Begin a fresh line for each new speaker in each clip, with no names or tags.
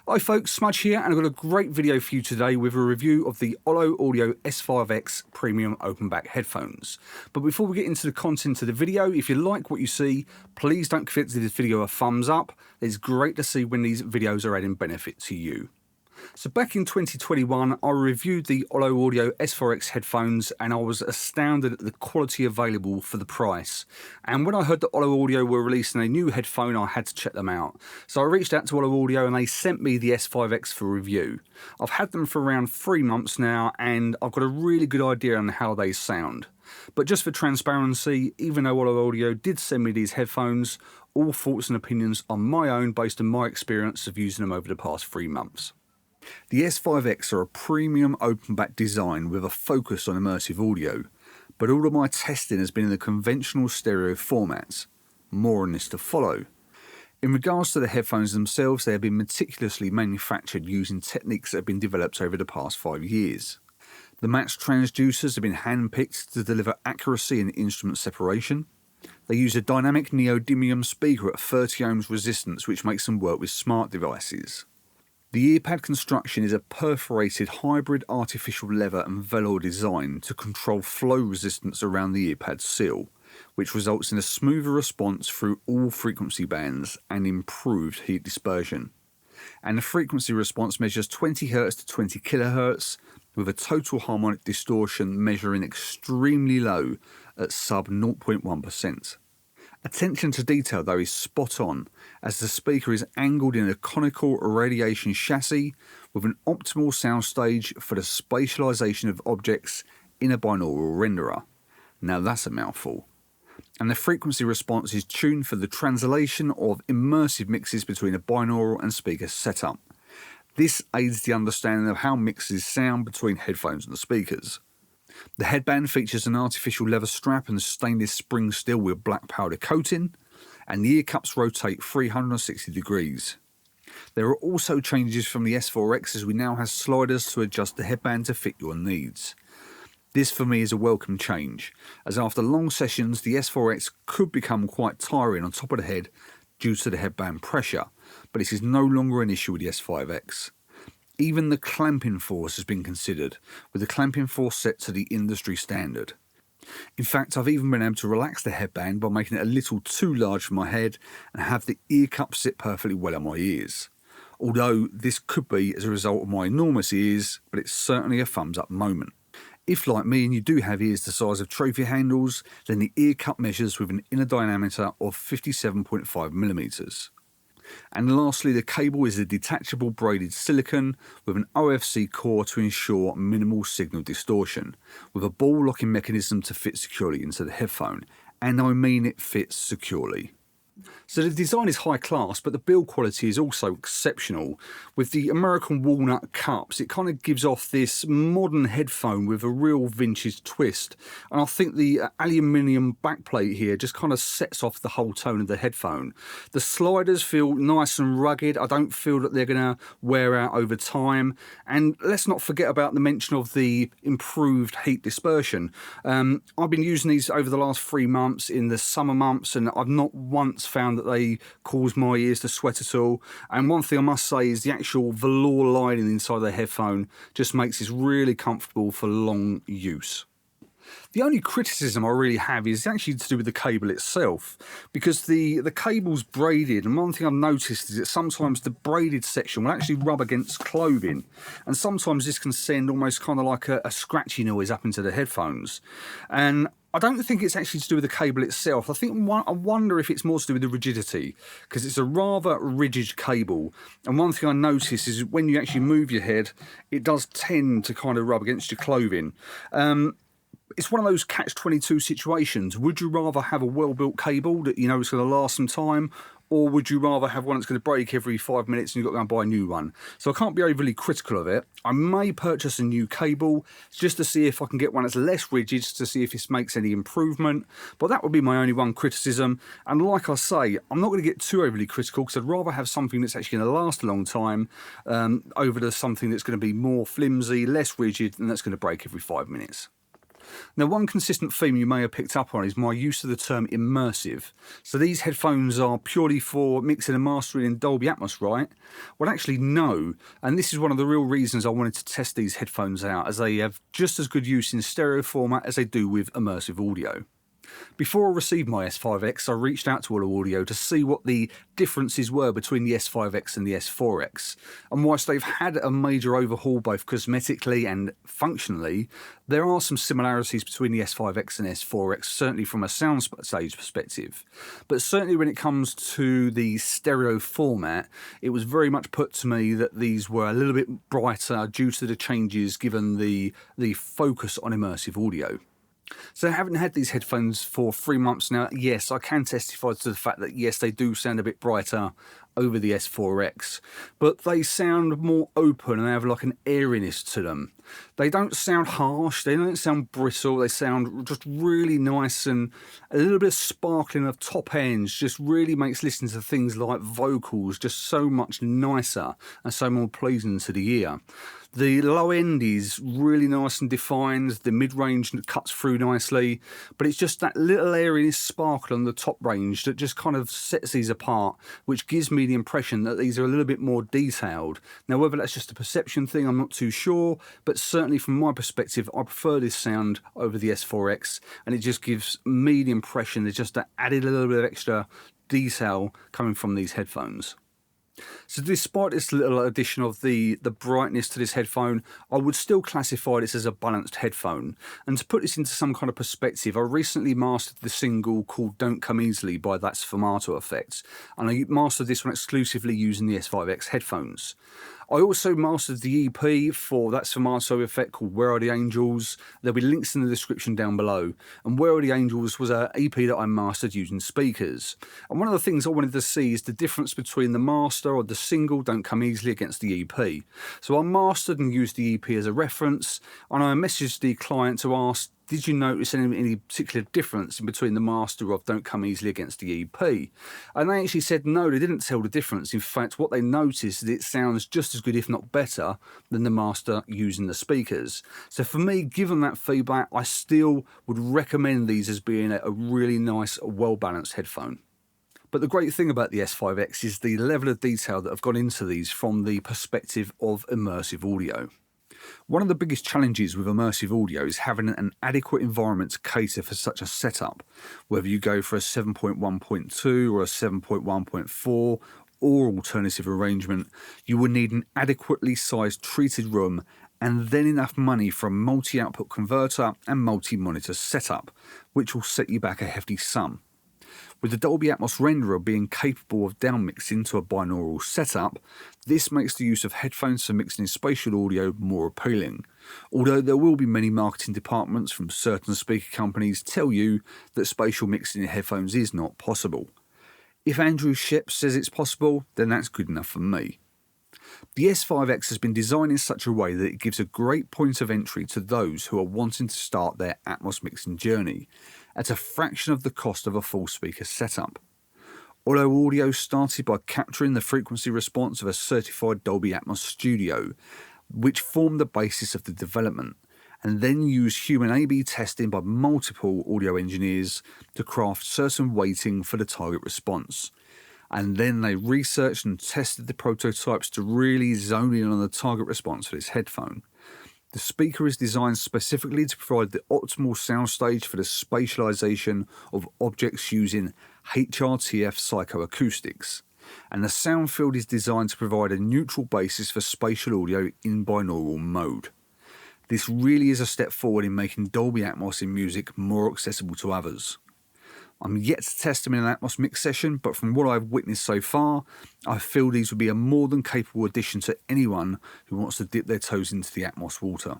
Hi folks, Smudge here, and I've got a great video for you today with a review of the Ollo Audio S5X Premium Open Back Headphones. But before we get into the content of the video, if you like what you see, please don't forget to give this video a thumbs up. It's great to see when these videos are adding benefit to you. So back in 2021, I reviewed the Ollo Audio S4X headphones and I was astounded at the quality available for the price. And when I heard that Ollo Audio were releasing a new headphone, I had to check them out. So I reached out to Ollo Audio and they sent me the S5X for review. I've had them for around 3 months now and I've got a really good idea on how they sound. But just for transparency, even though Ollo Audio did send me these headphones, all thoughts and opinions are my own based on my experience of using them over the past 3 months. The S5X are a premium open back design with a focus on immersive audio, but all of my testing has been in the conventional stereo formats. More on this to follow. In regards to the headphones themselves, they have been meticulously manufactured using techniques that have been developed over the past 5 years. The match transducers have been hand-picked to deliver accuracy and instrument separation. They use a dynamic neodymium speaker at 30 ohms resistance, which makes them work with smart devices. The earpad construction is a perforated hybrid artificial leather and velour design to control flow resistance around the earpad seal, which results in a smoother response through all frequency bands and improved heat dispersion. And the frequency response measures 20 Hz to 20 kHz with a total harmonic distortion measuring extremely low at sub 0.1%. Attention to detail though is spot on, as the speaker is angled in a conical radiation chassis with an optimal soundstage for the spatialization of objects in a binaural renderer. Now that's a mouthful. And the frequency response is tuned for the translation of immersive mixes between a binaural and speaker setup. This aids the understanding of how mixes sound between headphones and the speakers. The headband features an artificial leather strap and stainless spring steel with black powder coating, and the ear cups rotate 360 degrees. There are also changes from the S4X as we now have sliders to adjust the headband to fit your needs. This for me is a welcome change, as after long sessions the S4X could become quite tiring on top of the head due to the headband pressure, but this is no longer an issue with the S5X. Even the clamping force has been considered, with the clamping force set to the industry standard. In fact, I've even been able to relax the headband by making it a little too large for my head and have the ear cup sit perfectly well on my ears. Although this could be as a result of my enormous ears, but it's certainly a thumbs up moment. If like me and you do have ears the size of trophy handles, then the ear cup measures with an inner diameter of 57.5mm. And lastly, the cable is a detachable braided silicone with an OFC core to ensure minimal signal distortion, with a ball locking mechanism to fit securely into the headphone, and I mean it fits securely. So the design is high class, but the build quality is also exceptional. With the American walnut cups, it kind of gives off this modern headphone with a real vintage twist. And I think the aluminium backplate here just kind of sets off the whole tone of the headphone. The sliders feel nice and rugged. I don't feel that they're going to wear out over time. And let's not forget about the mention of the improved heat dispersion. I've been using these over the last 3 months in the summer months, and I've not once found that they cause my ears to sweat at all. And one thing I must say is the actual velour lining inside the headphone just makes this really comfortable for long use. The only criticism I really have is actually to do with the cable itself, because the cable's braided, and one thing I've noticed is that sometimes the braided section will actually rub against clothing, and sometimes this can send almost kind of like a scratchy noise up into the headphones. And I don't think it's actually to do with the cable itself. I wonder if it's more to do with the rigidity, because it's a rather rigid cable. And one thing I notice is when you actually move your head, it does tend to kind of rub against your clothing. It's one of those catch-22 situations. Would you rather have a well-built cable that you know is going to last some time, or would you rather have one that's going to break every 5 minutes and you've got to go and buy a new one? So I can't be overly critical of it. I may purchase a new cable just to see if I can get one that's less rigid, to see if this makes any improvement. But that would be my only one criticism. And like I say, I'm not going to get too overly critical, because I'd rather have something that's actually going to last a long time over to something that's going to be more flimsy, less rigid, and that's going to break every 5 minutes. Now, one consistent theme you may have picked up on is my use of the term immersive. So these headphones are purely for mixing and mastering in Dolby Atmos, right? Well, actually, no. And this is one of the real reasons I wanted to test these headphones out, as they have just as good use in stereo format as they do with immersive audio. Before I received my S5X, I reached out to Ollo Audio to see what the differences were between the S5X and the S4X. And whilst they've had a major overhaul both cosmetically and functionally, there are some similarities between the S5X and S4X, certainly from a soundstage perspective. But certainly when it comes to the stereo format, it was very much put to me that these were a little bit brighter due to the changes given the focus on immersive audio. So having had these headphones for 3 months now, yes, I can testify to the fact that yes, they do sound a bit brighter over the S4X, but they sound more open and they have like an airiness to them. They don't sound harsh, they don't sound brittle, they sound just really nice, and a little bit of sparkling of top ends just really makes listening to things like vocals just so much nicer and so more pleasing to the ear. The low end is really nice and defined, the mid-range cuts through nicely, but it's just that little airiness sparkle on the top range that just kind of sets these apart, which gives me the impression that these are a little bit more detailed. Now, whether that's just a perception thing, I'm not too sure, but certainly from my perspective, I prefer this sound over the S4X, and it just gives me the impression there's just that added a little bit of extra detail coming from these headphones. So despite this little addition of the brightness to this headphone, I would still classify this as a balanced headphone. And to put this into some kind of perspective, I recently mastered the single called Don't Come Easily by That Sfumat Effect, and I mastered this one exclusively using the S5X headphones. I also mastered the EP for That Sfumat Effect called Where Are the Angels. There'll be links in the description down below. And Where Are the Angels was an EP that I mastered using speakers. And one of the things I wanted to see is the difference between the master or the single Don't Come Easily against the EP. So I mastered and used the EP as a reference, and I messaged the client to ask, did you notice any particular difference in between the master of Don't Come Easily against the EP? And they actually said no, they didn't tell the difference. In fact, what they noticed is it sounds just as good, if not better, than the master using the speakers. So for me, given that feedback, I still would recommend these as being a really nice, well-balanced headphone. But the great thing about the S5X is the level of detail that have gone into these from the perspective of immersive audio. One of the biggest challenges with immersive audio is having an adequate environment to cater for such a setup. Whether you go for a 7.1.2 or a 7.1.4 or alternative arrangement, you will need an adequately sized treated room and then enough money for a multi-output converter and multi-monitor setup, which will set you back a hefty sum. With the Dolby Atmos renderer being capable of downmixing to a binaural setup, this makes the use of headphones for mixing in spatial audio more appealing. Although there will be many marketing departments from certain speaker companies tell you that spatial mixing in headphones is not possible. If Andrew Shep says it's possible, then that's good enough for me. The S5X has been designed in such a way that it gives a great point of entry to those who are wanting to start their Atmos mixing journey at a fraction of the cost of a full speaker setup. Ollo Audio started by capturing the frequency response of a certified Dolby Atmos studio, which formed the basis of the development, and then used human A/B testing by multiple audio engineers to craft certain weighting for the target response. And then they researched and tested the prototypes to really zone in on the target response for this headphone. The speaker is designed specifically to provide the optimal soundstage for the spatialization of objects using HRTF psychoacoustics, and the sound field is designed to provide a neutral basis for spatial audio in binaural mode. This really is a step forward in making Dolby Atmos in music more accessible to others. I'm yet to test them in an Atmos mix session, but from what I've witnessed so far, I feel these would be a more than capable addition to anyone who wants to dip their toes into the Atmos water.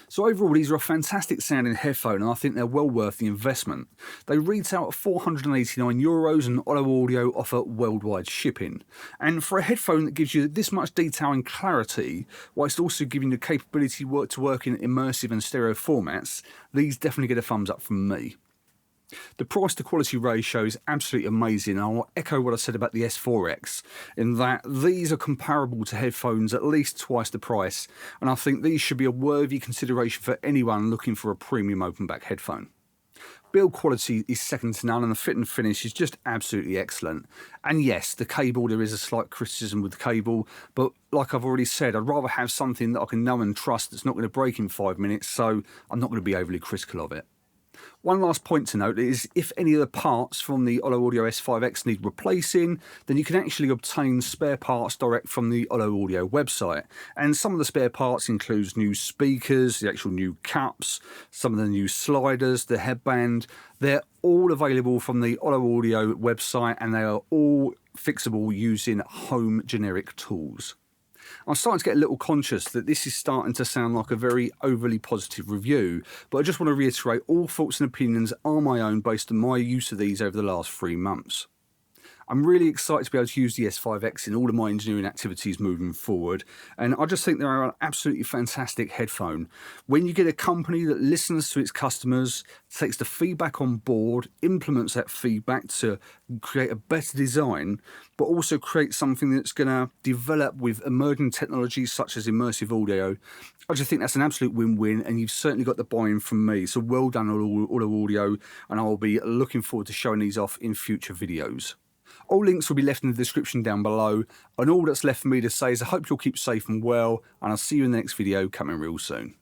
So overall, these are a fantastic sounding headphone, and I think they're well worth the investment. They retail at €489 and Ollo Audio offer worldwide shipping. And for a headphone that gives you this much detail and clarity, whilst also giving you the capability to work in immersive and stereo formats, these definitely get a thumbs up from me. The price to quality ratio is absolutely amazing, and I'll echo what I said about the S4X in that these are comparable to headphones at least twice the price, and I think these should be a worthy consideration for anyone looking for a premium open back headphone. Build quality is second to none, and the fit and finish is just absolutely excellent. And yes, the cable, there is a slight criticism with the cable, but like I've already said, I'd rather have something that I can know and trust that's not going to break in 5 minutes, so I'm not going to be overly critical of it. One last point to note is if any of the parts from the Ollo Audio S5X need replacing, then you can actually obtain spare parts direct from the Ollo Audio website. And some of the spare parts includes new speakers, the actual new caps, some of the new sliders, the headband. They're all available from the Ollo Audio website, and they are all fixable using home generic tools. I'm starting to get a little conscious that this is starting to sound like a very overly positive review, but I just want to reiterate all thoughts and opinions are my own based on my use of these over the last 3 months. I'm really excited to be able to use the S5X in all of my engineering activities moving forward, and I just think they're an absolutely fantastic headphone. When you get a company that listens to its customers, takes the feedback on board, implements that feedback to create a better design, but also create something that's going to develop with emerging technologies such as immersive audio, I just think that's an absolute win-win, and you've certainly got the buy-in from me. So well done, Ollo Audio, and I'll be looking forward to showing these off in future videos. All links will be left in the description down below, and all that's left for me to say is I hope you'll keep safe and well, and I'll see you in the next video coming real soon.